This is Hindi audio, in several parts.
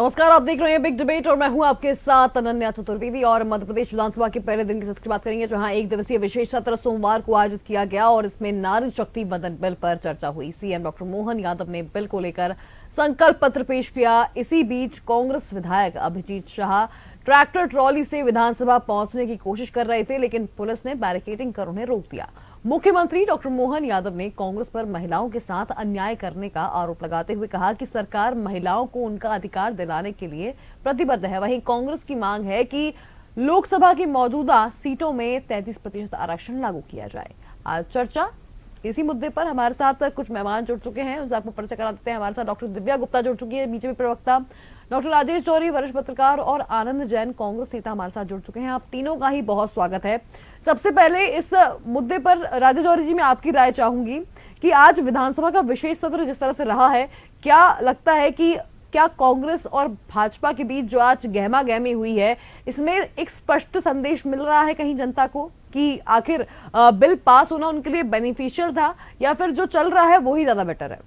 नमस्कार, आप देख रहे हैं बिग डिबेट और मैं हूं आपके साथ अनन्या चतुर्वेदी। और मध्य प्रदेश विधानसभा के पहले दिन की सत्र की बात करेंगे, जहां एक दिवसीय विशेष सत्र सोमवार को आयोजित किया गया और इसमें नारी शक्ति बंधन बिल पर चर्चा हुई। सीएम डॉक्टर मोहन यादव ने बिल को लेकर संकल्प पत्र पेश किया। इसी बीच कांग्रेस विधायक अभिजीत शाह ट्रैक्टर ट्रॉली से विधानसभा पहुंचने की कोशिश कर रहे थे, लेकिन पुलिस ने बैरिकेडिंग कर उन्हें रोक दिया। मुख्यमंत्री डॉक्टर मोहन यादव ने कांग्रेस पर महिलाओं के साथ अन्याय करने का आरोप लगाते हुए कहा कि सरकार महिलाओं को उनका अधिकार दिलाने के लिए प्रतिबद्ध है। वहीं कांग्रेस की मांग है कि लोकसभा की मौजूदा सीटों में 33% आरक्षण लागू किया जाए। आज चर्चा इसी मुद्दे पर हमारे साथ कुछ मेहमान जुड़ चुके हैं, उनसे आपको परिचय करा देते हैं। हमारे साथ डॉक्टर दिव्या गुप्ता जुड़ चुकी है, बीजेपी प्रवक्ता, डॉक्टर राजेश जौहरी वरिष्ठ पत्रकार और आनंद जैन कांग्रेस नेता हमारे साथ जुड़ चुके हैं। आप तीनों का ही बहुत स्वागत है। सबसे पहले इस मुद्दे पर राजेश जौहरी जी, मैं आपकी राय चाहूंगी कि आज विधानसभा का विशेष सत्र जिस तरह से रहा है, क्या लगता है कि क्या कांग्रेस और भाजपा के बीच जो आज गहमा गहमी हुई है, इसमें एक स्पष्ट संदेश मिल रहा है कहीं जनता को कि आखिर बिल पास होना उनके लिए बेनिफिशियल था या फिर जो चल रहा है वो ही ज्यादा बेटर है?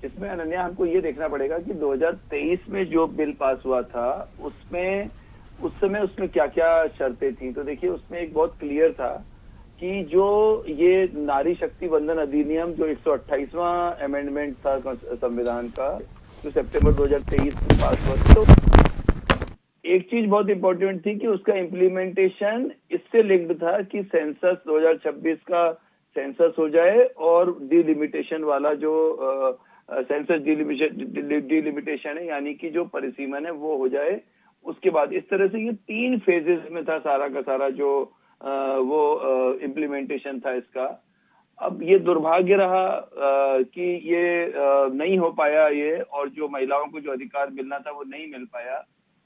इसमें अनन्या हमको ये देखना पड़ेगा कि 2023 में जो बिल पास हुआ था उसमें उस समय उसमें क्या क्या शर्तें थी। तो देखिए, उसमें एक बहुत क्लियर था कि जो ये नारी शक्ति बंधन अधिनियम जो 128वां अमेंडमेंट था संविधान का, जो सितंबर 2023 में पास हुआ था, तो एक चीज बहुत इंपॉर्टेंट थी कि उसका इम्प्लीमेंटेशन इससे लिंक्ड था कि सेंसस 2026 का सेंसस हो जाए और डिलिमिटेशन वाला जो सेंसस डिलिमिटेशन है, यानी कि जो परिसीमन है वो हो जाए। उसके बाद इस तरह से ये 3 फेजेस में था सारा का सारा जो वो इम्प्लीमेंटेशन था इसका। अब ये दुर्भाग्य रहा कि ये नहीं हो पाया ये, और जो महिलाओं को जो अधिकार मिलना था वो नहीं मिल पाया।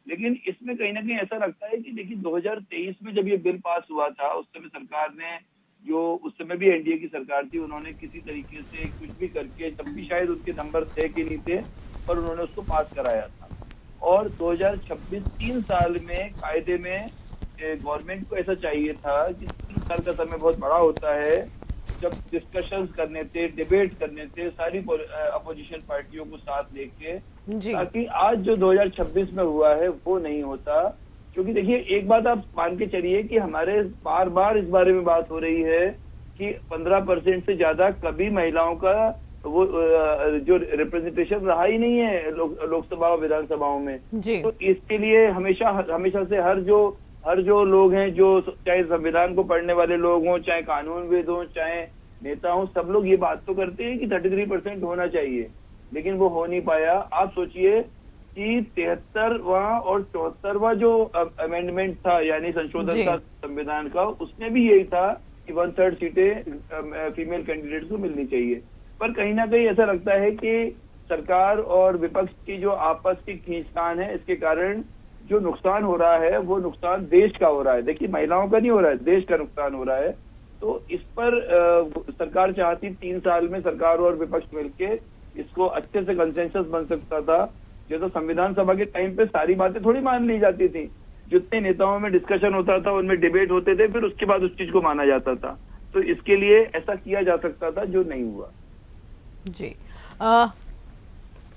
लेकिन इसमें कहीं ना कहीं ऐसा लगता है कि देखिए, 2023 में जब ये बिल पास हुआ था उस समय सरकार ने, जो उस समय भी एनडीए की सरकार थी, उन्होंने किसी तरीके से कुछ भी करके, तब भी शायद उनके नंबर थे कि नहीं थे, पर उन्होंने उसको पास कराया था। और 2026 3 साल में कायदे में गवर्नमेंट को ऐसा चाहिए था कि 3 साल का समय बहुत बड़ा होता है, जब डिस्कशंस करने थे, डिबेट करने थे सारी अपोजिशन पार्टियों को साथ लेके, ताकि आज जो 2026 में हुआ है वो नहीं होता। क्योंकि देखिए, एक बात आप मान के चलिए कि हमारे बार बार इस बारे में बात हो रही है कि 15% से ज्यादा कभी महिलाओं का वो जो रिप्रेजेंटेशन रहा ही नहीं है लोकसभा और विधानसभाओं में। तो इसके लिए हमेशा से हर जो लोग हैं, जो चाहे संविधान को पढ़ने वाले लोग हों, चाहे कानूनविद हों, चाहे नेता हों, सब लोग ये बात तो करते हैं कि 33% होना चाहिए, लेकिन वो हो नहीं पाया। आप सोचिए कि 73वां और 74वां जो अमेंडमेंट था, यानी संशोधन था संविधान का, उसमें भी यही था कि 1/3 सीटें फीमेल कैंडिडेट्स को मिलनी चाहिए। पर कहीं ना कहीं ऐसा लगता है कि सरकार और विपक्ष की जो आपस की खींचतान है, इसके कारण जो नुकसान हो रहा है वो नुकसान देश का हो रहा है। देखिए, महिलाओं का नहीं हो रहा है, देश का नुकसान हो रहा है। तो इस पर सरकार चाहती 3 साल में सरकार और विपक्ष मिलके इसको अच्छे से कंसेंसस बन सकता था। जैसे संविधान सभा के टाइम पे सारी बातें थोड़ी मान ली जाती थी, जितने नेताओं में डिस्कशन होता था, उनमें डिबेट होते थे, फिर उसके बाद उस चीज को माना जाता था। तो इसके लिए ऐसा किया जा सकता था, जो नहीं हुआ। जी,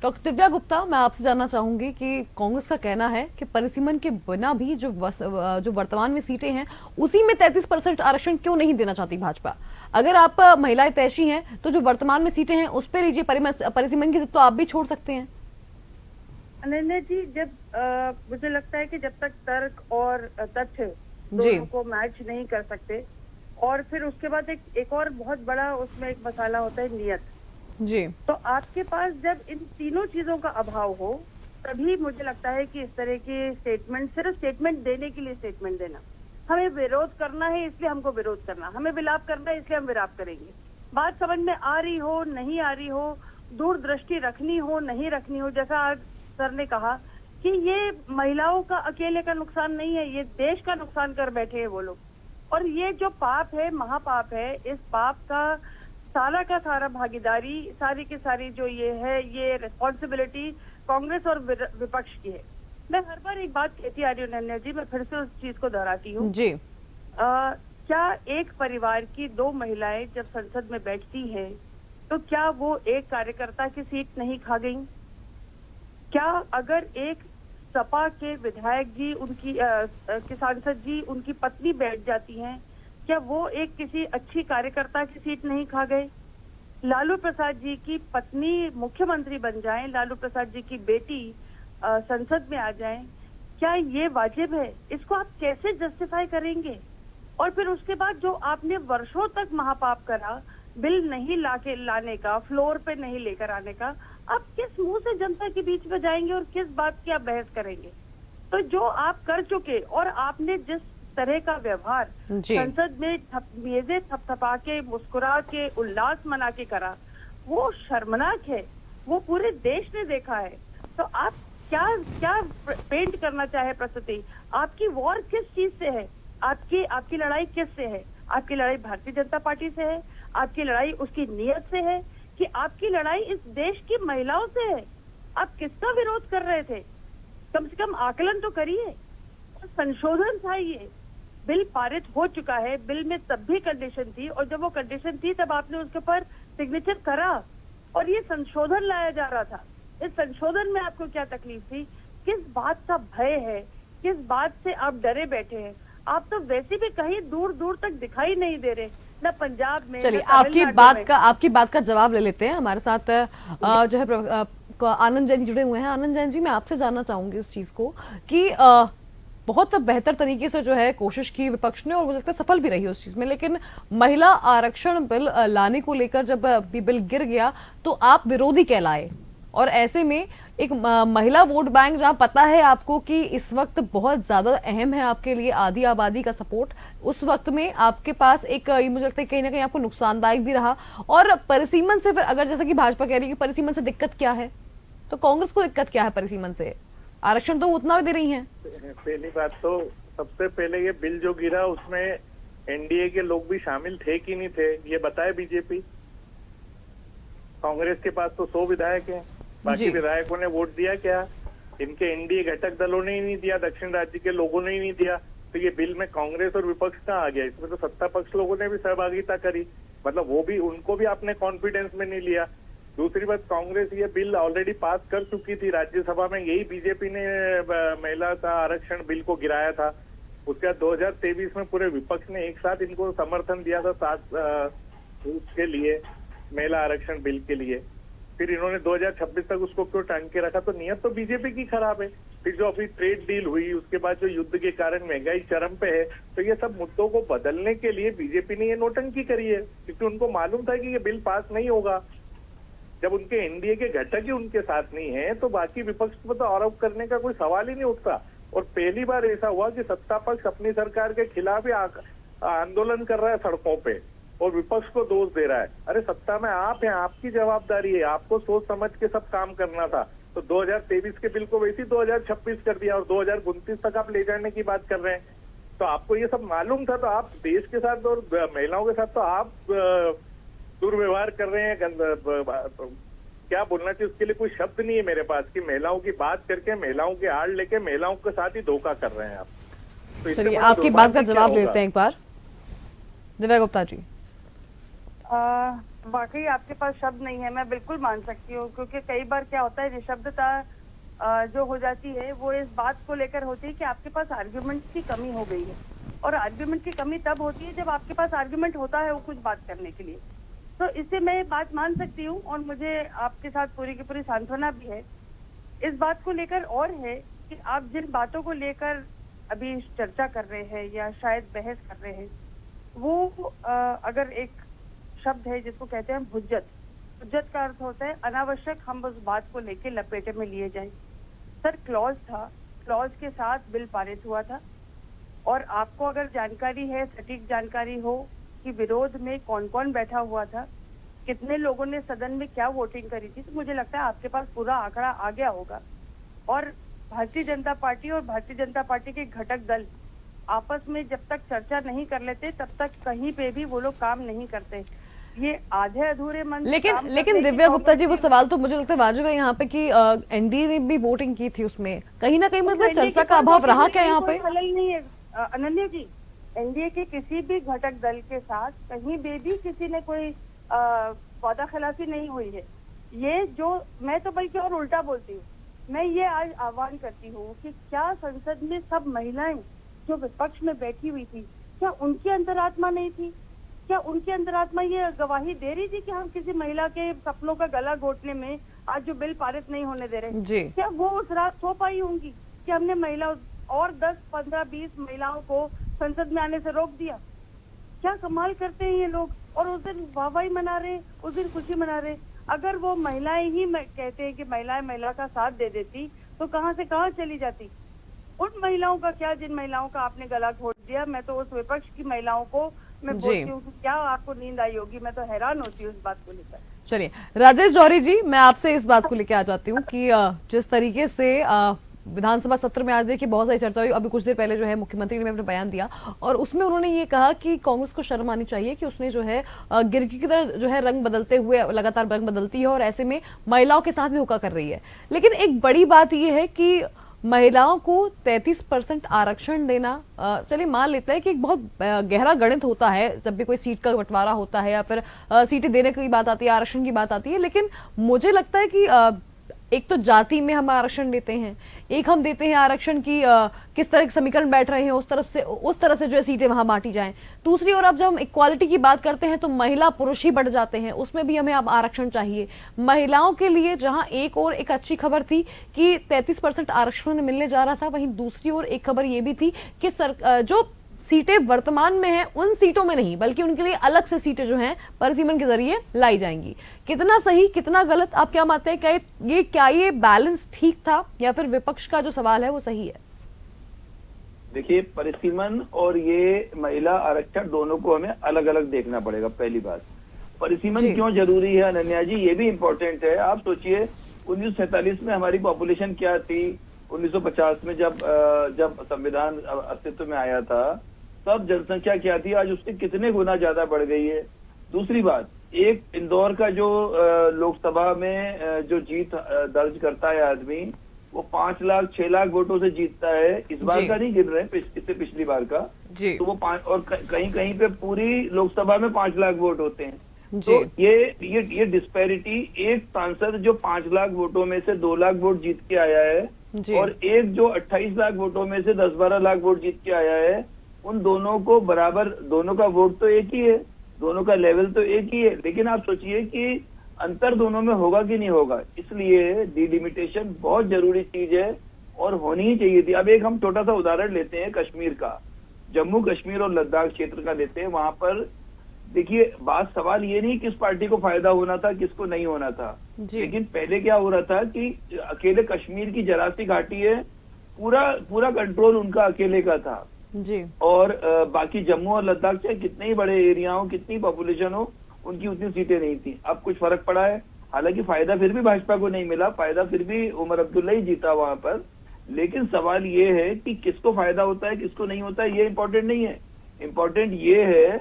डॉक्टर दिव्या गुप्ता, मैं आपसे जानना चाहूंगी कि कांग्रेस का कहना है कि परिसीमन के बिना भी जो वर्तमान में सीटें हैं उसी में 33% आरक्षण क्यों नहीं देना चाहती भाजपा? अगर आप महिलाएं तैशी हैं तो जो वर्तमान में सीटें हैं उस पर लीजिए, परिसीमन की जिद तो आप भी छोड़ सकते हैं। अनन्या जी, जब मुझे लगता है कि जब तक तर्क और तथ्य दोनों को मैच नहीं कर सकते, और फिर उसके बाद एक और बहुत बड़ा उसमें एक मसाला होता है नियत जी। तो आपके पास जब इन तीनों चीजों का अभाव हो, तभी मुझे लगता है कि इस तरह के स्टेटमेंट, सिर्फ स्टेटमेंट देने के लिए स्टेटमेंट देना, हमें विरोध करना है इसलिए हमको विरोध करना, हमें विलाप करना है इसलिए हम विलाप करेंगे, बात समझ में आ रही हो नहीं आ रही हो, दूरदृष्टि रखनी हो नहीं रखनी हो, जैसा आज सर ने कहा कि ये महिलाओं का अकेले का नुकसान नहीं है, ये देश का नुकसान कर बैठे हैं वो लोग। और ये जो पाप है, महापाप है, इस पाप का सारा भागीदारी, सारी की सारी जो ये है, ये रिस्पॉन्सिबिलिटी कांग्रेस और विपक्ष की है। मैं हर बार एक बात कहती आ रही हूँ अनन्या जी, मैं फिर से उस चीज को दोहराती हूँ जी। क्या एक परिवार की 2 महिलाएं जब संसद में बैठती हैं तो क्या वो एक कार्यकर्ता की सीट नहीं खा गई? क्या अगर एक सपा के विधायक जी के सांसद जी उनकी पत्नी बैठ जाती हैं, क्या वो एक किसी अच्छी कार्यकर्ता की सीट नहीं खा गए? लालू प्रसाद जी की पत्नी मुख्यमंत्री बन जाएं, लालू प्रसाद जी की बेटी संसद में आ जाएं, क्या ये वाजिब है? इसको आप कैसे जस्टिफाई करेंगे? और फिर उसके बाद जो आपने वर्षों तक महापाप करा, बिल नहीं लाने का, फ्लोर पे नहीं लेकर आने का, आप किस मुंह से जनता के बीच में जाएंगे और किस बात की आप बहस करेंगे? तो जो आप कर चुके और आपने जिस तरह का व्यवहार संसद में मेजे थपथपा के, मुस्कुरा के, उल्लास मना के करा, वो शर्मनाक है। वो पूरे देश ने देखा है। तो आप क्या क्या पेंट करना चाहे प्रस्तुति? आपकी वॉर किस चीज से है? आपकी लड़ाई किस से है? आपकी लड़ाई भारतीय जनता पार्टी से है? आपकी लड़ाई उसकी नीयत से है कि आपकी लड़ाई इस देश की महिलाओं से है? आप किसका विरोध कर रहे थे? कम से कम आकलन तो करिए। संशोधन था, ये बिल पारित हो चुका है। बिल में तब भी कंडीशन थी, और जब वो कंडीशन थी तब आपने उसके ऊपर सिग्नेचर करा, और ये संशोधन लाया जा रहा था। इस संशोधन में आपको क्या तकलीफ थी? किस बात का भय है? किस बात से आप डरे बैठे हैं? आप तो वैसे भी कहीं दूर दूर तक दिखाई नहीं दे रहे, न पंजाब में। चलिए, आपकी बात का जवाब ले लेते हैं। हमारे साथ जो है आनंद जैन जुड़े हुए हैं। आनंद जैन जी, मैं आपसे जानना चाहूंगी इस चीज को कि बहुत बेहतर तरीके से जो है कोशिश की विपक्ष ने, और मुझे लगता है सफल भी रही उस चीज में, लेकिन महिला आरक्षण बिल लाने को लेकर जब बिल गिर गया तो आप विरोधी कहलाए, और ऐसे में एक महिला वोट बैंक, जहां पता है आपको कि इस वक्त बहुत ज्यादा अहम है आपके लिए आधी आबादी का सपोर्ट, उस वक्त में आपके पास एक मुझे लगता है कहीं ना कहीं आपको नुकसानदायक भी रहा। और परिसीमन से फिर, अगर जैसा कि भाजपा कह रही है कि परिसीमन से दिक्कत क्या है, तो कांग्रेस को दिक्कत क्या है परिसीमन से? आरक्षण तो उतना दे रही है। पहली बात तो, सबसे पहले ये बिल जो गिरा उसमें एनडीए के लोग भी शामिल थे कि नहीं थे, ये बताए बीजेपी। कांग्रेस के पास तो 100 विधायक हैं, बाकी विधायकों ने वोट दिया क्या? इनके एनडीए घटक दलों ने ही नहीं दिया, दक्षिण राज्य के लोगों ने ही नहीं दिया। तो ये बिल में कांग्रेस और विपक्ष कहाँ आ गया? इसमें तो सत्ता पक्ष लोगों ने भी सहभागिता करी, मतलब वो भी, उनको भी आपने कॉन्फिडेंस में नहीं लिया। दूसरी बात, कांग्रेस ये बिल ऑलरेडी पास कर चुकी थी राज्यसभा में, यही बीजेपी ने महिला का आरक्षण बिल को गिराया था। उसके बाद 2023 में पूरे विपक्ष ने एक साथ इनको समर्थन दिया था 7 के लिए, महिला आरक्षण बिल के लिए। फिर इन्होंने 2026 तक उसको क्यों टांग के रखा? तो नियत तो बीजेपी की खराब है। फिर जो अभी ट्रेड डील हुई, उसके बाद जो युद्ध के कारण महंगाई चरम पे है, तो ये सब मुद्दों को बदलने के लिए बीजेपी ने ये नोटंकी करी है, क्योंकि उनको मालूम था कि ये बिल पास नहीं होगा। जब उनके एनडीए के घटक ही उनके साथ नहीं है, तो बाकी विपक्ष पर तो आरोप करने का कोई सवाल ही नहीं उठता। और पहली बार ऐसा हुआ कि सत्ता पक्ष अपनी सरकार के खिलाफ ही आंदोलन कर रहा है सड़कों पे, और विपक्ष को दोष दे रहा है। अरे सत्ता में आप हैं, आपकी जवाबदारी है, आपको सोच समझ के सब काम करना था। तो 2023 के बिल को वैसे ही 2026 कर दिया, और 2029 तक आप ले जाने की बात कर रहे हैं। तो आपको ये सब मालूम था, तो आप देश के साथ और महिलाओं के साथ तो आप दुर्व्यवहार कर रहे हैं। क्या बोलना चाहिए उसके लिए कोई शब्द नहीं है मेरे पास, कि महिलाओं की बात करके, महिलाओं के आड़ लेके, महिलाओं के साथ ही धोखा कर रहे हैं आप। तो चलिए, आपकी बात का जवाब लेते हैं एक बार। दिव्या गुप्ता जी, वाकई आपके पास शब्द नहीं है, मैं बिल्कुल मान सकती हूँ, क्योंकि कई बार क्या होता है, निशब्दता जो हो जाती है वो इस बात को लेकर होती है कि आपके पास आर्ग्यूमेंट की कमी हो गई है। और आर्ग्यूमेंट की कमी तब होती है जब आपके पास आर्ग्यूमेंट होता है वो कुछ बात करने के लिए। तो इससे मैं बात मान सकती हूँ, और मुझे आपके साथ पूरी की पूरी सांत्वना भी है इस बात को लेकर। और है कि आप जिन बातों को लेकर अभी चर्चा कर रहे हैं या शायद बहस कर रहे हैं, वो अगर एक शब्द है जिसको कहते हैं हुज्जत। हुज्जत का अर्थ होता है अनावश्यक हम उस बात को लेके लपेटे में लिए जाएं। सर, क्लॉज था, क्लॉज के साथ बिल पारित हुआ था, और आपको अगर जानकारी है, सटीक जानकारी हो कि विरोध में कौन कौन बैठा हुआ था, कितने लोगों ने सदन में क्या वोटिंग करी थी, तो मुझे लगता है आपके पास पूरा आंकड़ा आ गया होगा। और भारतीय जनता पार्टी और भारतीय जनता पार्टी के घटक दल आपस में जब तक चर्चा नहीं कर लेते तब तक कहीं पे भी वो लोग काम नहीं करते। ये आधे अधूरे मन। लेकिन दिव्या गुप्ता जी, वो सवाल तो मुझे लगता है वाजिब है यहाँ पे कि एनडीए ने भी वोटिंग की थी, उसमें कहीं ना कहीं मतलब चर्चा का अभाव रहा क्या यहाँ पे? खलल नहीं है अनन्या जी, एनडीए के किसी भी घटक दल के साथ कहीं भी किसी ने कोई वादा खिलाफी नहीं हुई है। ये जो, मैं तो बल्कि और उल्टा बोलती हूँ, मैं ये आज आह्वान करती हूँ कि क्या संसद में सब महिलाएं जो विपक्ष में बैठी हुई थी, क्या उनकी अंतरात्मा नहीं थी? क्या उनकी अंतरात्मा ये गवाही दे रही थी कि हम किसी महिला के सपनों का गला घोटने में आज जो बिल पारित नहीं होने दे रहे? जी। क्या वो उस रात सो पाई होंगी कि हमने महिला और 10, 15, 20 महिलाओं को संसद में आने से रोक दिया? क्या कमाल करते हैं ये लोग। और उस दिन वाहवाही मना रहे, उस दिन खुशी मना रहे। अगर वो महिलाएं ही कहते हैं कि महिलाएं महिला का साथ दे देती तो कहां से कहां चली जाती? उन महिलाओं का क्या जिन महिलाओं का आपने गला घोट दिया? मैं तो उस विपक्ष की महिलाओं को मैं बोलती हूँ कि क्या आपको नींद आई होगी। मैं तो हैरान होती हूँ इस बात को लेकर। चलिए राजेश जौहरी जी, मैं आपसे इस बात को लेकर आ जाती हूँ कि जिस तरीके से विधानसभा सत्र में आज देखिए बहुत सारी चर्चा हुई। अभी कुछ देर पहले जो है मुख्यमंत्री ने अपना बयान दिया और उसमें उन्होंने ये कहा कि कांग्रेस को शर्म आनी चाहिए कि उसने जो है गिरगी की तरह जो है रंग बदलते हुए लगातार रंग बदलती है और ऐसे में महिलाओं के साथ भी धोखा कर रही है। लेकिन एक बड़ी बात ये है कि महिलाओं को 33% आरक्षण देना, चलिए मान लेते हैं कि एक बहुत गहरा गणित होता है जब भी कोई सीट का बंटवारा होता है या फिर सीटें देने की बात आती है, आरक्षण की बात आती है। लेकिन मुझे लगता है कि एक तो जाति में हम आरक्षण देते हैं, एक हम देते हैं आरक्षण की किस तरह के समीकरण बैठ रहे हैं उस तरह से जो है सीटें वहां बांटी जाएं। दूसरी ओर अब जब हम इक्वालिटी की बात करते हैं तो महिला पुरुष ही बढ़ जाते हैं, उसमें भी हमें अब आरक्षण चाहिए। महिलाओं के लिए जहां एक और एक अच्छी खबर थी कि 33% आरक्षण मिलने जा रहा था, वहीं दूसरी ओर एक खबर ये भी थी कि जो सीटें वर्तमान में हैं उन सीटों में नहीं बल्कि उनके लिए अलग से सीटें जो हैं परिसीमन के जरिए लाई जाएंगी। कितना सही कितना गलत, आप क्या मानते हैं? क्या ये बैलेंस ठीक था या फिर विपक्ष का जो सवाल है वो सही है? देखिए, परिसीमन और ये महिला आरक्षण दोनों को हमें अलग अलग देखना पड़ेगा। पहली बात, परिसीमन क्यों जरूरी है अनन्या जी, ये भी इम्पोर्टेंट है। आप सोचिए 1947 में हमारी पॉपुलेशन क्या थी, 1950 में जब संविधान अस्तित्व में आया था तब जनसंख्या क्या थी, आज उससे कितने गुना ज्यादा बढ़ गई है। दूसरी बात, एक इंदौर का जो लोकसभा में जो जीत दर्ज करता है आदमी, वो 5 लाख 6 लाख वोटों से जीतता है। इस बार का नहीं गिन रहे, इससे पिछली बार का। तो वो और कहीं कहीं पे पूरी लोकसभा में 5 लाख वोट होते हैं। तो ये डिस्पैरिटी, एक सांसद जो 5 लाख वोटों में से 2 लाख वोट जीत के आया है और एक जो 28 लाख वोटों में से 10-12 लाख वोट जीत के आया है, उन दोनों को बराबर, दोनों का वोट तो एक ही है, दोनों का लेवल तो एक ही है, लेकिन आप सोचिए कि अंतर दोनों में होगा कि नहीं होगा। इसलिए डिलिमिटेशन बहुत जरूरी चीज है और होनी ही चाहिए थी। अब एक हम छोटा सा उदाहरण लेते हैं कश्मीर का, जम्मू कश्मीर और लद्दाख क्षेत्र का लेते हैं। वहां पर देखिए, बात सवाल ये नहीं किस पार्टी को फायदा होना था किसको नहीं होना था, लेकिन पहले क्या हो रहा था कि अकेले कश्मीर की जरासी घाटी है, पूरा कंट्रोल उनका अकेले का था जी। और बाकी जम्मू और लद्दाख चाहे कितने ही बड़े एरिया हो, कितनी पॉपुलेशन हो, उनकी उतनी सीटें नहीं थी। अब कुछ फर्क पड़ा है, हालांकि फायदा फिर भी भाजपा को नहीं मिला, फायदा फिर भी उमर अब्दुल्ला ही जीता वहां पर। लेकिन सवाल ये है कि किसको फायदा होता है किसको नहीं होता है, ये इम्पोर्टेंट नहीं है। इम्पोर्टेंट ये है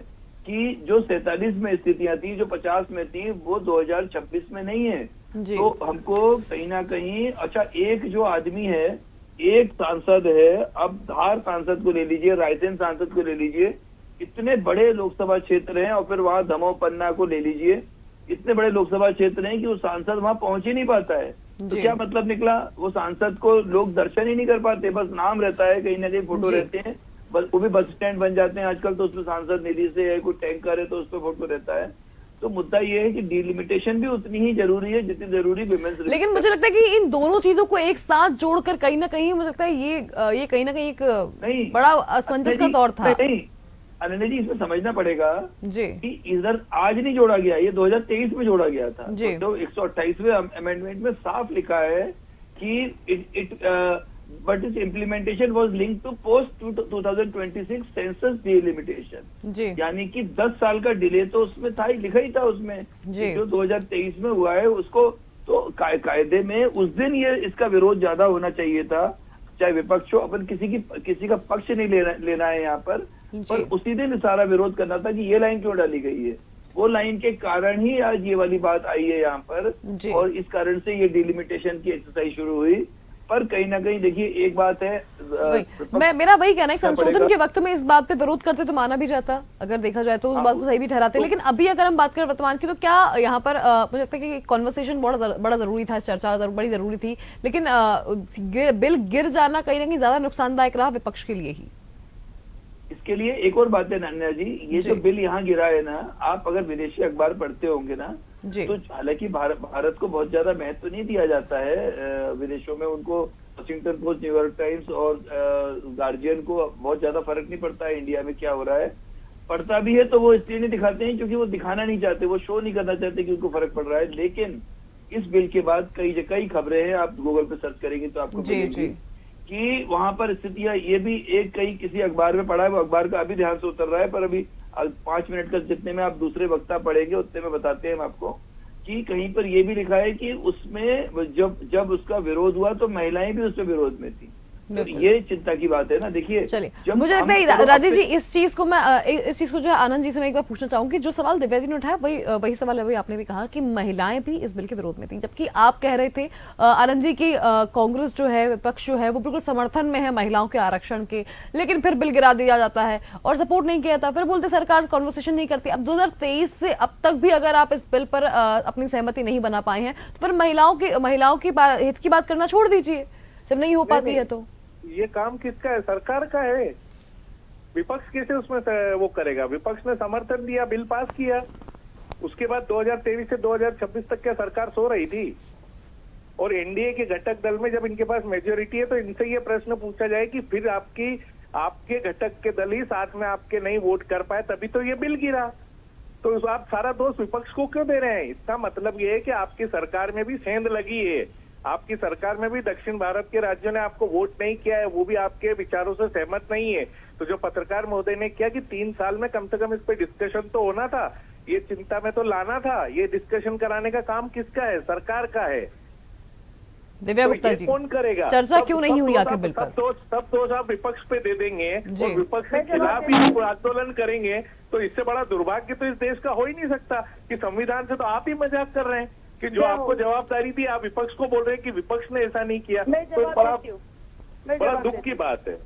कि जो 47 में स्थितियां थी, जो 50 में थी, वो 2026 में नहीं है। तो हमको कहीं ना कहीं, अच्छा एक जो आदमी है, एक सांसद है, अब धार सांसद को ले लीजिए, रायसेन सांसद को ले लीजिए, इतने बड़े लोकसभा क्षेत्र हैं, और फिर वहां दमोह पन्ना को ले लीजिए, इतने बड़े लोकसभा क्षेत्र हैं कि वो सांसद वहां पहुंच ही नहीं पाता है। तो क्या मतलब निकला, वो सांसद को लोग दर्शन ही नहीं कर पाते, बस नाम रहता है, कहीं ना कहीं फोटो रहते हैं, बस वो भी बस स्टैंड बन जाते हैं आजकल, तो उसमें सांसद निधि से है, कोई टैंकर है तो उस पर फोटो रहता है। तो मुद्दा ये है कि डिलिमिटेशन भी उतनी ही जरूरी है जितनी जरूरी विमेंस। लेकिन मुझे लगता है कि इन दोनों चीजों को एक साथ जोड़कर कहीं ना कहीं मुझे लगता है ये कहीं ना कहीं एक बड़ा असमंजस का दौर था। नहीं अनन्या जी, इसमें समझना पड़ेगा जी कि इधर आज नहीं जोड़ा गया, ये 2023 में जोड़ा गया था। तो 128वें अमेंडमेंट में साफ लिखा है कि बट इस implementation was link to post 2026 census delimitation, यानी कि 10 साल का डिले तो उसमें था ही, लिखा ही था उसमें, जो 2023 में हुआ है उसको तो कायदे में उस दिन ये इसका विरोध ज्यादा होना चाहिए था, चाहे विपक्ष हो। अपन किसी का पक्ष नहीं लेना है यहाँ पर उसी दिन सारा विरोध करना था कि ये लाइन क्यों डाली गई है। वो लाइन के कारण ही आज ये वाली बात आई है यहाँ पर, और इस कारण से ये डिलिमिटेशन की एक्सरसाइज शुरू हुई। पर कहीं ना कहीं देखिए एक बात है, मेरा वही कहना है, संशोधन पड़ेगा। के वक्त में इस बात पे विरोध करते तो माना भी जाता, अगर देखा जाए तो उस बात को सही भी ठहराते, लेकिन अभी अगर हम बात करें वर्तमान की, तो क्या यहाँ पर मुझे लगता है कि कॉन्वर्सेशन बड़ा जरूरी था, चर्चा बड़ी जरूरी थी, लेकिन बिल गिर जाना कहीं ना कहीं ज्यादा नुकसानदायक रहा विपक्ष के लिए ही। इसके लिए एक और बात है नन्या जी, ये जो बिल यहाँ गिरा है ना, आप अगर विदेशी अखबार पढ़ते होंगे ना, जी। तो हालांकि भारत को बहुत ज्यादा महत्व नहीं दिया जाता है विदेशों में, उनको वॉशिंगटन पोस्ट, न्यूयॉर्क टाइम्स और गार्जियन को बहुत ज्यादा फर्क नहीं पड़ता है इंडिया में क्या हो रहा है। पड़ता भी है तो वो इसलिए नहीं दिखाते हैं क्योंकि वो दिखाना नहीं चाहते, वो शो नहीं करना चाहते कि उनको फर्क पड़ रहा है। लेकिन इस बिल के बाद कई खबरें हैं, आप गूगल पे सर्च करेंगे तो आपको मिलेंगी कि वहां पर स्थितियां, ये भी एक कहीं किसी अखबार में पढ़ा है, वो अखबार का अभी ध्यान से उतर रहा है, पर अभी 5 मिनट का जितने में आप दूसरे वक्ता पढ़ेंगे उतने में बताते हैं हम आपको कि कहीं पर ये भी लिखा है कि उसमें जब उसका विरोध हुआ तो महिलाएं भी उसमें विरोध में थी। तो ये चिंता की बात है ना। देखिए, चलिए, मुझे लगता है राजीव जी इस चीज को जो है आनंद जी से मैं एक बार पूछना चाहूंगी, जो सवाल दिव्या जी ने उठाया वही सवाल है, वही आपने भी कहा कि महिलाएं भी इस बिल के विरोध में थी, जबकि आप कह रहे थे आनंद जी की कांग्रेस जो है, विपक्ष जो है, वो बिल्कुल समर्थन में है महिलाओं के आरक्षण के, लेकिन फिर बिल गिरा दिया जाता है और सपोर्ट नहीं किया जाता, फिर बोलते सरकार कॉन्वर्सेशन नहीं करती। अब 2023 से अब तक भी अगर आप इस बिल पर अपनी सहमति नहीं बना पाए हैं, तो फिर महिलाओं की हित की बात करना छोड़ दीजिए, जब नहीं हो पाती है तो। ये काम किसका है? सरकार का है। विपक्ष कैसे उसमें वो करेगा? विपक्ष ने समर्थन दिया, बिल पास किया, उसके बाद 2023 से 2026 तक क्या सरकार सो रही थी? और एनडीए के घटक दल में जब इनके पास मेजोरिटी है तो इनसे ये प्रश्न पूछा जाए कि फिर आपके घटक के दल ही साथ में आपके नहीं वोट कर पाए, तभी तो ये बिल गिरा। तो आप सारा दोष विपक्ष को क्यों दे रहे हैं? इसका मतलब ये है कि आपकी सरकार में भी सेंध लगी है, आपकी सरकार में भी दक्षिण भारत के राज्यों ने आपको वोट नहीं किया है, वो भी आपके विचारों से सहमत नहीं है। तो जो पत्रकार महोदय ने किया कि 3 साल में कम से कम इस पे डिस्कशन तो होना था, ये चिंता में तो लाना था, ये डिस्कशन कराने का काम किसका है? सरकार का है। दिव्या गुप्ता तो जी, कौन करेगा? चर्चा क्यों नहीं हुई आखिर बिल पर? सब दोष आप विपक्ष पे दे देंगे और विपक्ष के खिलाफ ही आंदोलन करेंगे, तो इससे बड़ा दुर्भाग्य तो इस देश का हो ही नहीं सकता कि संविधान से तो आप ही मजाक कर रहे हैं कि जो आपको जवाबदारी थी आप विपक्ष को बोल रहे हैं कि विपक्ष ने ऐसा नहीं किया। तो बड़ा दुख की बात है।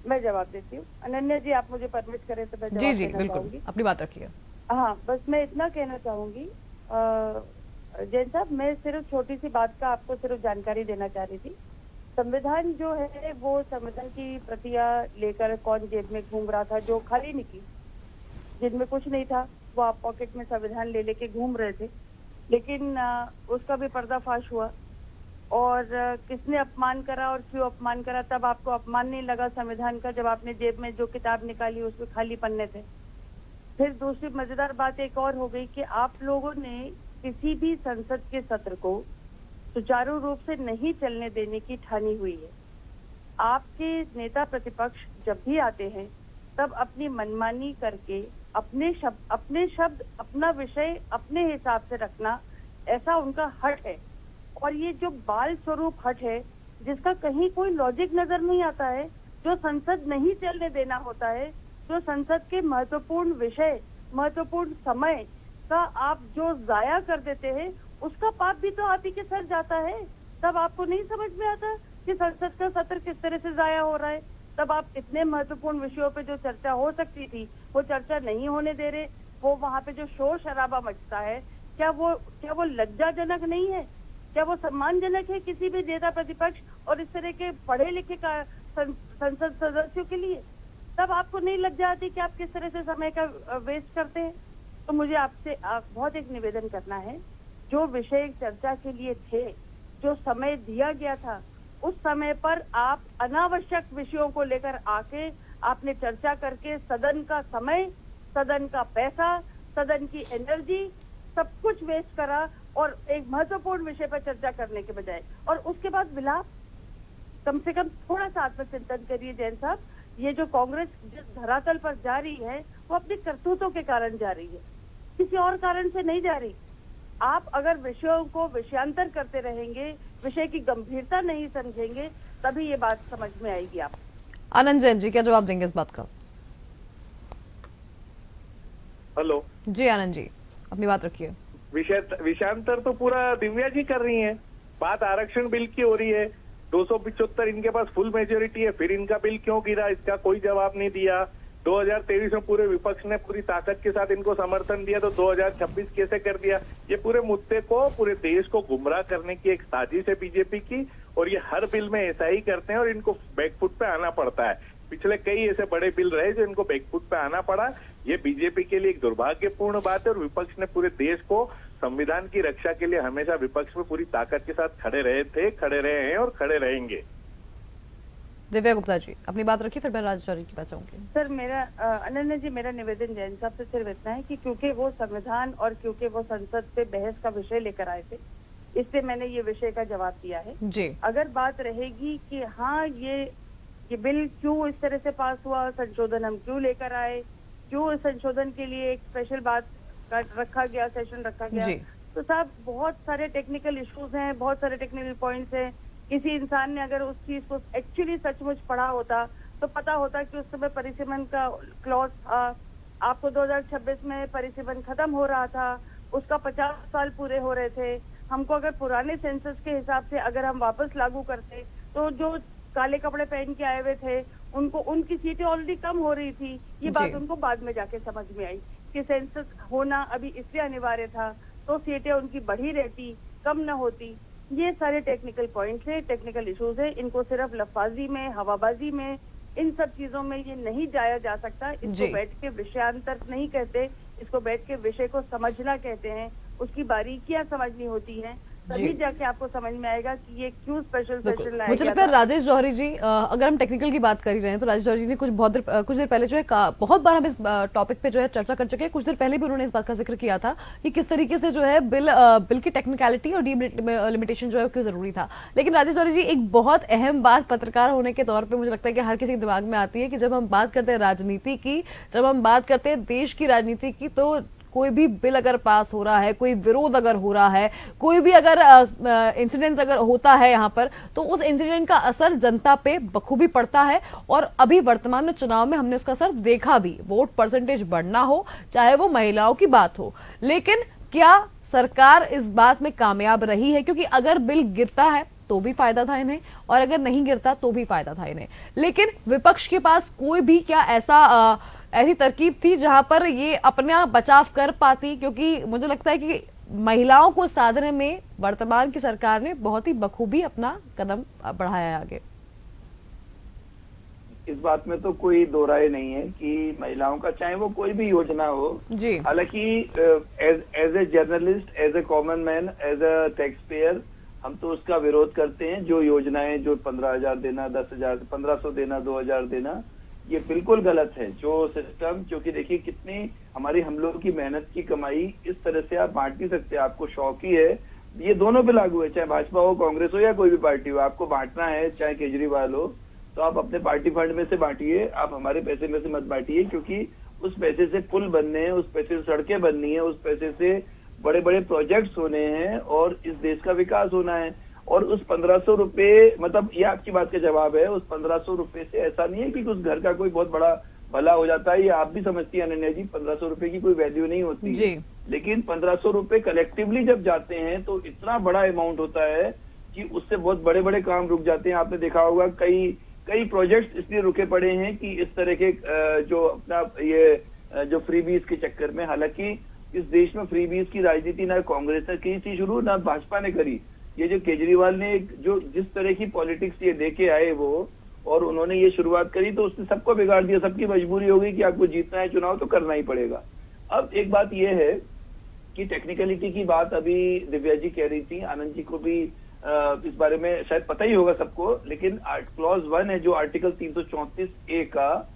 मैं जवाब देती हूँ। अनन्या जी, आप मुझे परमिट करें तो मैं जवाब जी देना बिल्कुल, चाहूंगी। अपनी बात रखिए। हाँ, बस मैं इतना कहना चाहूंगी जैन साहब, मैं सिर्फ छोटी सी बात का आपको सिर्फ जानकारी देना चाह रही थी। संविधान जो है वो संविधान की प्रतियां लेकर कौन जेब में घूम रहा था, जो खाली निकली, जिनमें कुछ नहीं था, वो आप पॉकेट में संविधान ले लेके घूम रहे थे, लेकिन उसका भी पर्दाफाश हुआ और किसने अपमान करा और क्यों अपमान करा, तब आपको अपमान नहीं लगा संविधान का जब आपने जेब में जो किताब निकाली उसमें खाली पन्ने थे। फिर दूसरी मजेदार बात एक और हो गई कि आप लोगों ने किसी भी संसद के सत्र को सुचारू रूप से नहीं चलने देने की ठानी हुई है। आपके नेता प्रतिपक्ष जब भी आते हैं तब अपनी मनमानी करके अपने शब्द अपना विषय अपने हिसाब से रखना, ऐसा उनका हट है। और ये जो बाल स्वरूप हट है जिसका कहीं कोई लॉजिक नजर नहीं आता है, जो संसद नहीं चलने देना होता है, जो संसद के महत्वपूर्ण विषय, महत्वपूर्ण समय का आप जो जाया कर देते हैं, उसका पाप भी तो आप ही के सर जाता है। तब आपको नहीं समझ में आता कि संसद का सत्र किस तरह से जाया हो रहा है। तब आप इतने महत्वपूर्ण विषयों पे जो चर्चा हो सकती थी वो चर्चा नहीं होने दे रहे। वो वहाँ पे जो शोर शराबा मचता है, क्या वो लज्जाजनक नहीं है? क्या वो सम्मानजनक है किसी भी नेता प्रतिपक्ष और इस तरह के पढ़े लिखे का संसद सदस्यों के लिए? तब आपको नहीं लज्जा आती कि आप किस तरह से समय का वेस्ट करते हैं? तो मुझे आपसे बहुत एक निवेदन करना है, जो विषय चर्चा के लिए थे, जो समय दिया गया था, उस समय पर आप अनावश्यक विषयों को लेकर आके आपने चर्चा करके सदन का समय, सदन का पैसा, सदन की एनर्जी सब कुछ वेस्ट करा और एक महत्वपूर्ण विषय पर चर्चा करने के बजाय। और उसके बाद विलाप। कम से कम थोड़ा सा आत्मचिंतन करिए जैन साहब। ये जो कांग्रेस जिस धरातल पर जा रही है वो अपने करतूतों के कारण जा रही है, किसी और कारण से नहीं जा रही। आप अगर विषयों को विषयांतर करते रहेंगे, विषय की गंभीरता नहीं समझेंगे, तभी ये बात समझ में आएगी। आप आनंद जैन जी क्या जवाब देंगे इस बात का? हेलो जी आनंद जी, अपनी बात रखिए। विषयांतर तो पूरा दिव्या जी कर रही हैं। बात आरक्षण बिल की हो रही है, 275 इनके पास फुल मेजोरिटी है, फिर इनका बिल क्यों गिरा, इसका कोई जवाब नहीं दिया। 2023 में पूरे विपक्ष ने पूरी ताकत के साथ इनको समर्थन दिया, तो 2026 कैसे कर दिया। ये पूरे मुद्दे को, पूरे देश को गुमराह करने की एक साजिश है बीजेपी की, और ये हर बिल में ऐसा ही करते हैं और इनको बैकफुट पे आना पड़ता है। पिछले कई ऐसे बड़े बिल रहे जो इनको बैकफुट पे आना पड़ा। ये बीजेपी के लिए एक दुर्भाग्यपूर्ण बात है, और विपक्ष ने पूरे देश को संविधान की रक्षा के लिए हमेशा विपक्ष में पूरी ताकत के साथ खड़े रहे थे, खड़े रहे हैं और खड़े रहेंगे। दिव्या गुप्ता जी अपनी बात रखिए, फिर मैं राजचौरी की बात चाहूंगी। सर मेरा अनन्या जी, मेरा निवेदन जैन साहब से सिर्फ इतना है कि क्योंकि वो संविधान और क्योंकि वो संसद पे बहस का विषय लेकर आए थे, इससे मैंने ये विषय का जवाब दिया है जी। अगर बात रहेगी कि हाँ ये बिल क्यों इस तरह से पास हुआ, संशोधन हम क्यों लेकर आए, क्यों इस संशोधन के लिए एक स्पेशल बात रखा गया, सेशन रखा गया, तो साहब बहुत सारे टेक्निकल इश्यूज हैं, बहुत सारे टेक्निकल पॉइंट्स हैं। किसी इंसान ने अगर उस चीज को एक्चुअली सचमुच पढ़ा होता तो पता होता कि उस समय परिसीमन का क्लॉज था, आपको 2026 में परिसीमन खत्म हो रहा था, उसका 50 साल पूरे हो रहे थे। हमको अगर पुराने सेंसस के हिसाब से अगर हम वापस लागू करते तो जो काले कपड़े पहन के आए हुए थे उनको, उनकी सीटें ऑलरेडी कम हो रही थी। ये बात उनको बाद में जाके समझ में आई कि सेंसस होना अभी इसलिए अनिवार्य था, तो सीटें उनकी बढ़ी रहती, कम न होती। ये सारे टेक्निकल पॉइंट्स है, टेक्निकल इश्यूज है, इनको सिर्फ लफाजी में, हवाबाजी में, इन सब चीजों में ये नहीं जाया जा सकता। इसको बैठ के विषयांतर नहीं कहते, इसको बैठ के विषय को समझना कहते हैं, उसकी बारीकियां समझनी होती हैं, तभी जाके आपको समझ में आएगा कि ये क्यों स्पेशल सेशन लाया मुझे लगता है राजेश जौहरी जी, अगर हम टेक्निकल की बात कर ही रहे हैं तो राजेश जौहरी जी ने कुछ देर पहले जो है बहुत बार हम इस टॉपिक पे जो है चर्चा कर चुके हैं। कुछ देर पहले भी उन्होंने इस बात का जिक्र किया था कि किस तरीके से जो है बिल की टेक्निकलिटी और डिलिमिटेशन जो है क्यों जरूरी था। लेकिन राजेश जौहरी जी, एक बहुत अहम बात पत्रकार होने के तौर पर मुझे लगता है कि हर किसी के दिमाग में आती है कि जब हम बात करते हैं राजनीति की, जब हम बात करते हैं देश की राजनीति की, तो कोई भी बिल अगर पास हो रहा है, कोई विरोध अगर हो रहा है, कोई भी अगर इंसिडेंट अगर होता है यहाँ पर, तो उस इंसिडेंट का असर जनता पे बखूबी पड़ता है। और अभी वर्तमान में चुनाव में हमने उसका असर देखा भी, वोट परसेंटेज बढ़ना हो, चाहे वो महिलाओं की बात हो। लेकिन क्या सरकार इस बात में कामयाब रही है? क्योंकि अगर बिल गिरता है तो भी फायदा था इन्हें, और अगर नहीं गिरता तो भी फायदा था इन्हें। लेकिन विपक्ष के पास कोई भी क्या ऐसी तरकीब थी जहां पर ये अपना बचाव कर पाती? क्योंकि मुझे लगता है कि महिलाओं को साधने में वर्तमान की सरकार ने बहुत ही बखूबी अपना कदम बढ़ाया है आगे। इस बात में तो कोई दो राय नहीं है कि महिलाओं का, चाहे वो कोई भी योजना हो जी, हालांकि as a journalist, as a common man, as a taxpayer, हम तो उसका विरोध करते हैं। जो योजनाएं, जो 15,000 देना, 10,000, 1,500 देना, 2,000 देना, ये बिल्कुल गलत है। जो सिस्टम, क्योंकि देखिए कितनी हमारी, हम लोगों की मेहनत की कमाई इस तरह से आप बांट नहीं सकते। आपको शौक ही है, ये दोनों पे लागू है, चाहे भाजपा हो, कांग्रेस हो या कोई भी पार्टी हो, आपको बांटना है, चाहे केजरीवाल हो, तो आप अपने पार्टी फंड में से बांटिए, आप हमारे पैसे में से मत बांटिए। क्योंकि उस पैसे से पुल बनने हैं, उस पैसे से सड़कें बननी है, उस पैसे से बड़े बड़े प्रोजेक्ट्स होने हैं और इस देश का विकास होना है। और उस 1,500 रुपए, मतलब ये आपकी बात का जवाब है, उस 1,500 रुपए से ऐसा नहीं है कि उस घर का कोई बहुत बड़ा भला हो जाता है। ये आप भी समझती है अनन्या जी, 1,500 रुपए की कोई वैल्यू नहीं होती है। लेकिन 1,500 रुपए कलेक्टिवली जब जाते हैं तो इतना बड़ा अमाउंट होता है कि उससे बहुत बड़े बड़े काम रुक जाते हैं। आपने देखा होगा कई प्रोजेक्ट्स इसलिए रुके पड़े हैं कि इस तरह के जो अपना ये जो फ्रीबीज के चक्कर में, हालांकि इस देश में फ्रीबीज की राजनीति ना कांग्रेस ने की थी शुरू, ना भाजपा ने करी। ये जो केजरीवाल ने जो जिस तरह की पॉलिटिक्स ये लेके आए वो, और उन्होंने ये शुरुआत करी, तो उसने सबको बिगाड़ दिया। सबकी मजबूरी हो गई कि आपको जीतना है चुनाव तो करना ही पड़ेगा। अब एक बात ये है कि टेक्निकलिटी की बात अभी दिव्या जी कह रही थी, आनंद जी को भी इस बारे में शायद पता ही होगा सबको, लेकिन क्लॉज 1 है जो आर्टिकल 334A का,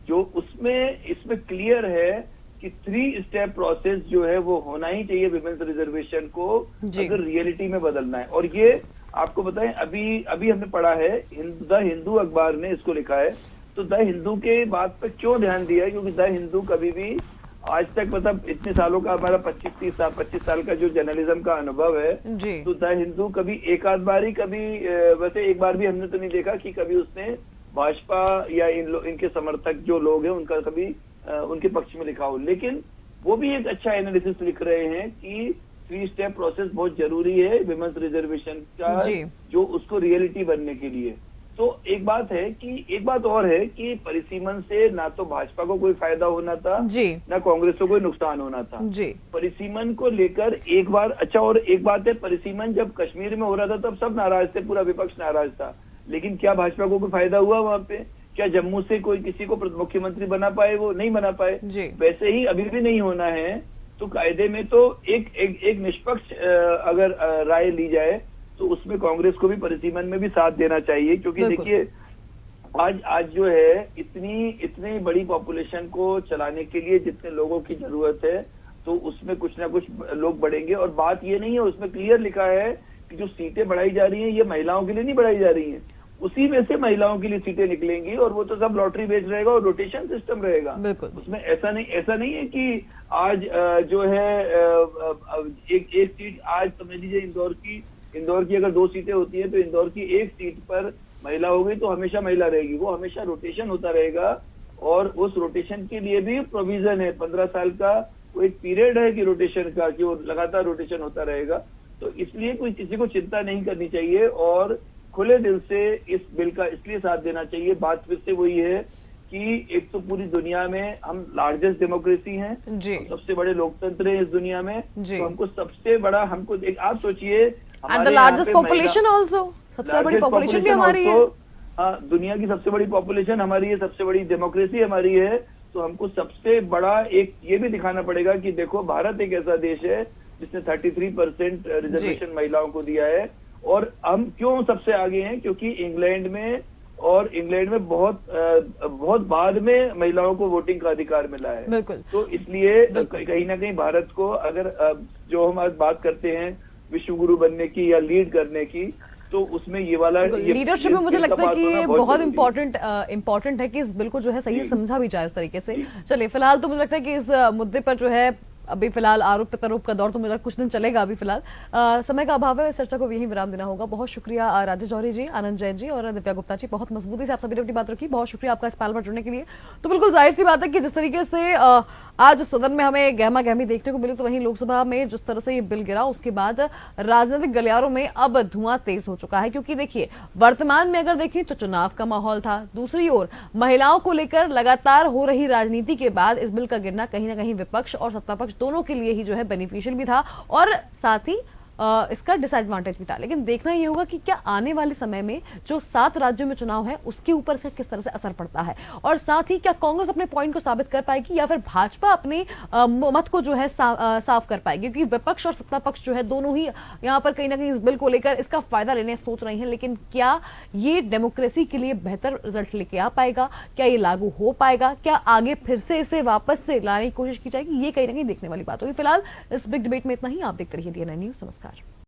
जो इसमें क्लियर है कि 3 स्टेप प्रोसेस जो है वो होना ही चाहिए विमेंस रिजर्वेशन को अगर रियलिटी में बदलना है। और ये आपको बताएं, अभी हमने पढ़ा है, द हिंदू अखबार ने इसको लिखा है। तो द हिंदू के बात पर क्यों ध्यान दिया है? क्योंकि द हिंदू कभी भी आज तक, मतलब इतने सालों का हमारा 25 साल का जो जर्नलिज्म का अनुभव है, तो द हिंदू कभी एक आध बार ही, कभी वैसे एक बार भी हमने तो नहीं देखा कि कभी उसने भाजपा या इनके समर्थक जो लोग हैं उनका कभी उनके पक्ष में लिखा हो। लेकिन वो भी एक अच्छा एनालिसिस लिख रहे हैं कि 3 स्टेप प्रोसेस बहुत जरूरी है विमेंस रिजर्वेशन का, जी। जो उसको रियलिटी बनने के लिए। तो एक बात और है कि परिसीमन से ना तो भाजपा को कोई फायदा होना था, जी ना कांग्रेस को कोई नुकसान होना था। जी परिसीमन को लेकर एक बार अच्छा, और एक बात है, परिसीमन जब कश्मीर में हो रहा था तब सब नाराज थे, पूरा विपक्ष नाराज था, लेकिन क्या भाजपा को कोई फायदा हुआ वहां पे? क्या जम्मू से कोई किसी को मुख्यमंत्री बना पाए? वो नहीं बना पाए। जी। वैसे ही अभी भी नहीं होना है। तो कायदे में तो एक निष्पक्ष अगर राय ली जाए तो उसमें कांग्रेस को भी परिसीमन में भी साथ देना चाहिए, क्योंकि बिल्कुल। देखिए आज जो है इतनी बड़ी पॉपुलेशन को चलाने के लिए जितने लोगों की जरूरत है, तो उसमें कुछ ना कुछ लोग बढ़ेंगे। और बात ये नहीं है, उसमें क्लियर लिखा है कि जो सीटें बढ़ाई जा रही हैं ये महिलाओं के लिए नहीं बढ़ाई जा रही हैं, उसी में से महिलाओं के लिए सीटें निकलेंगी, और वो तो सब लॉटरी बेस्ड रहेगा और रोटेशन सिस्टम रहेगा। बिल्कुल। उसमें ऐसा नहीं है कि आज जो है एक सीट, आज समझ लीजिए इंदौर की अगर 2 सीटें होती है तो इंदौर की 1 सीट पर महिला हो गई तो हमेशा महिला रहेगी। वो हमेशा रोटेशन होता रहेगा, और उस रोटेशन के लिए भी प्रोविजन है, 15 साल का वो एक पीरियड है कि रोटेशन का, कि वो लगातार रोटेशन होता रहेगा। तो इसलिए कोई किसी को चिंता नहीं करनी चाहिए, और खुले दिल से इस बिल का इसलिए साथ देना चाहिए। बात फिर से वही है कि एक तो पूरी दुनिया में हम लार्जेस्ट डेमोक्रेसी हैं, जी सबसे बड़े लोकतंत्र हैं इस दुनिया में, जी। तो हमको सबसे बड़ा, हमको एक आप सोचिए, and the largest population also, सबसे बड़ी पॉपुलेशन भी हमारी है। हाँ, दुनिया की सबसे बड़ी पॉपुलेशन हमारी है, सबसे बड़ी डेमोक्रेसी हमारी है। तो हमको सबसे बड़ा एक ये भी दिखाना पड़ेगा कि देखो भारत एक ऐसा देश है जिसने 33% रिजर्वेशन महिलाओं को दिया है। और हम क्यों सबसे आगे हैं? क्योंकि इंग्लैंड में बहुत बाद में महिलाओं को वोटिंग का अधिकार मिला है। बिल्कुल। तो इसलिए कहीं ना कहीं भारत को अगर जो हम आज बात करते हैं विश्व गुरु बनने की या लीड करने की, तो उसमें ये वाला लीडरशिप में मुझे लगता है कि ये बहुत जरूरी इंपॉर्टेंट है कि इस बिल को जो है सही से समझा भी जाए उस तरीके से। चलिए, फिलहाल तो मुझे लगता है कि इस मुद्दे पर जो है अभी फिलहाल आरोप प्रत्यारोप का दौर तो मुझे कुछ दिन चलेगा अभी फिलहाल। समय का अभाव है, इस चर्चा को यहीं विराम देना होगा। बहुत शुक्रिया राजेश जौहरी जी, आनंद जैन जी और दिव्या गुप्ता जी, बहुत मजबूती से आप सभी ने अपनी बात रखी। बहुत शुक्रिया आपका इस पैनल पर जुड़ने के लिए। तो बिल्कुल जाहिर सी बात है कि जिस तरीके से आज सदन में हमें गहमा गहमी देखने को मिली, तो वहीं लोकसभा में जिस तरह से ये बिल गिरा उसके बाद राजनीतिक गलियारों में अब धुआं तेज हो चुका है। क्योंकि देखिए, वर्तमान में अगर देखें तो चुनाव का माहौल था, दूसरी ओर महिलाओं को लेकर लगातार हो रही राजनीति के बाद इस बिल का गिरना कहीं ना कहीं विपक्ष और सत्ता पक्ष दोनों के लिए ही जो है बेनिफिशियल भी था, और साथ ही इसका डिसएडवांटेज भी था। लेकिन देखना ये होगा कि क्या आने वाले समय में जो 7 राज्यों में चुनाव है उसके ऊपर इसका किस तरह से असर पड़ता है, और साथ ही क्या कांग्रेस अपने पॉइंट को साबित कर पाएगी या फिर भाजपा अपने मत को जो है साफ कर पाएगी। क्योंकि विपक्ष और सत्ता पक्ष जो है दोनों ही यहाँ पर कहीं ना कहीं इस बिल को लेकर इसका फायदा लेने सोच रही हैं। लेकिन क्या ये डेमोक्रेसी के लिए बेहतर रिजल्ट लेके आ पाएगा? क्या ये लागू हो पाएगा? क्या आगे फिर से इसे वापस से लाने की कोशिश की जाएगी? ये कहीं ना कहीं देखने वाली बात होगी। फिलहाल इस बिग डिबेट में इतना ही। आप देखते रहिए DNI न्यूज। नमस्कार।